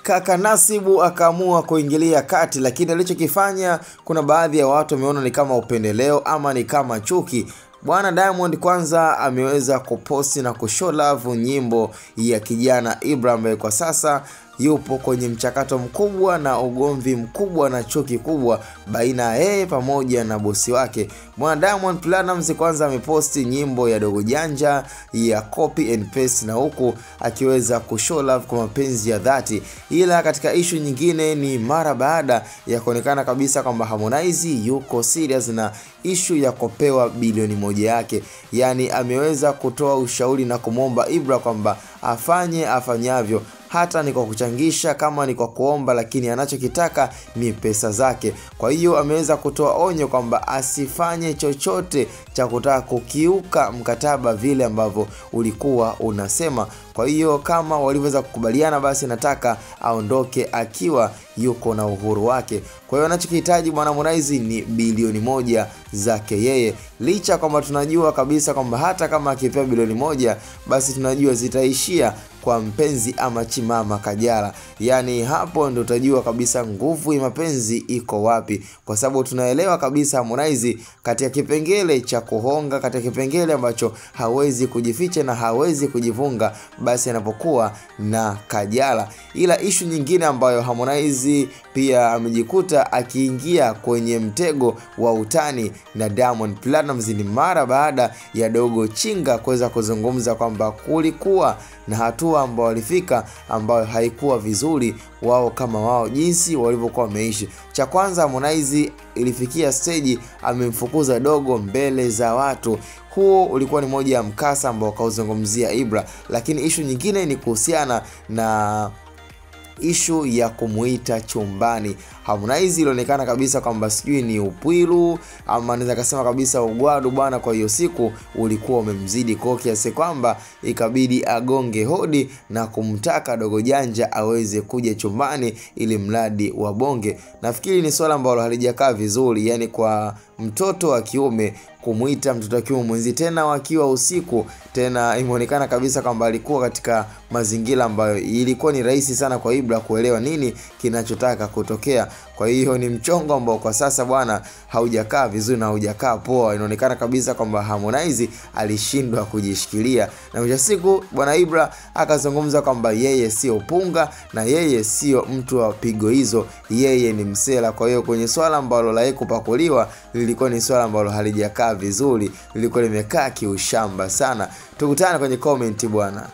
Kaka Nasibu akaamua kuingilia kati, lakini alichokifanya kuna baadhi ya watu wameona ni kama upendeleo ama ni kama chuki. Bwana Diamond kwanza ameweza kuposti na kushow love nyimbo ya kijana Ibra ambaye kwa sasa yupo kwenye mchakato mkubwa na ugomvi mkubwa na chuki kubwa baina ya yeye pamoja na bosi wake. Bwana Diamond Platnumz kwanza ameposti nyimbo ya Dogo Janja ya copy and paste, na huku akiweza kushow love kwa mapenzi ya dhati. Ila katika issue nyingine ni mara baada ya kuonekana kabisa kwamba Harmonize yuko serious na issue ya kupewa bilioni 1 yake. Yani ameweza kutoa ushauri na kumwomba Ibra kwamba afanye afanyavyo, hata ni kwa kuchangisha kama ni kwa kuomba, lakini anachokitaka ni pesa zake. Kwa hiyo ameweza kutoa onyo kwamba asifanye chochote cha kutaka kukiuka mkataba vile ambavyo ulikuwa unasema. Kwa hiyo kama waliweza kukubaliana, basi nataka aondoke akiwa yuko na uhuru wake. Kwa hiyo anachokihitaji Bwana Harmonize ni bilioni 1 zake yeye, licha kwamba tunajua kabisa kwamba hata kama akipewa bilioni 1 basi tunajua zitaishia kwa mpenzi ama chimama Kajala. Yani hapo ndio utajua kabisa nguvu ya mapenzi iko wapi, kwa sababu tunaelewa kabisa Harmonize katika kipengele cha kuhonga, katika kipengele ambacho hawezi kujificha na hawezi kujivunga basi anapokuwa na Kajala. Ila issue nyingine ambayo Harmonize pia amejikuta akiingia kwenye mtego wa utani na Diamond Platnumz ni mara baada ya Dogo Chinga kuweza kuzungumza kwamba kulikuwa na hatua ambayo walifika ambayo haikuwa vizuri wao kama wao jinsi walivyokuwa wameishi. Cha kwanza, Harmonize ilifikia stage amemfukuza Dogo mbele za watu. Huo ulikuwa ni moja ya mkasa ambao kauzungumzia Ibra, lakini issue nyingine ni kuhusiana na issue ya kumuita chumbani. Harmonize ilionekana kabisa kwamba sijui ni upwilu ama naweza kusema kabisa ugwadu bwana, kwa hiyo siku ulikuwa umemzidi kwa kiasi kwamba ikabidi agonge hodi na kumtaka Dogo Janja aweze kuja chumbani ili mradi wa bonge. Nafikiri ni swala ambalo halijakaa vizuri, yani kwa mtoto wa kiume kumuita mtoto wa kiume mwenzi tena wakiwa usiku. Tena imeonekana kabisa kwamba alikuwa katika mazingira ambayo ilikuwa ni rahisi sana kwa Ibra kuelewa nini kinachotaka kutokea. Kwa hiyo ni mchongo ambao kwa sasa bwana haujakaa vizuri na haujakaa poa. Inaonekana kabisa kwamba Harmonize alishindwa kujishikilia, na mwisho siku bwana Ibra akazungumza kwamba yeye sio punga na yeye sio mtu wa pigo hizo, yeye ni msela. Kwa hiyo kwenye swala ambalo la kupakuliwa lilikuwa ni swala ambalo halijakaa vizuri, lilikuwa limekaa kiushamba sana. Tukutane kwenye comment bwana.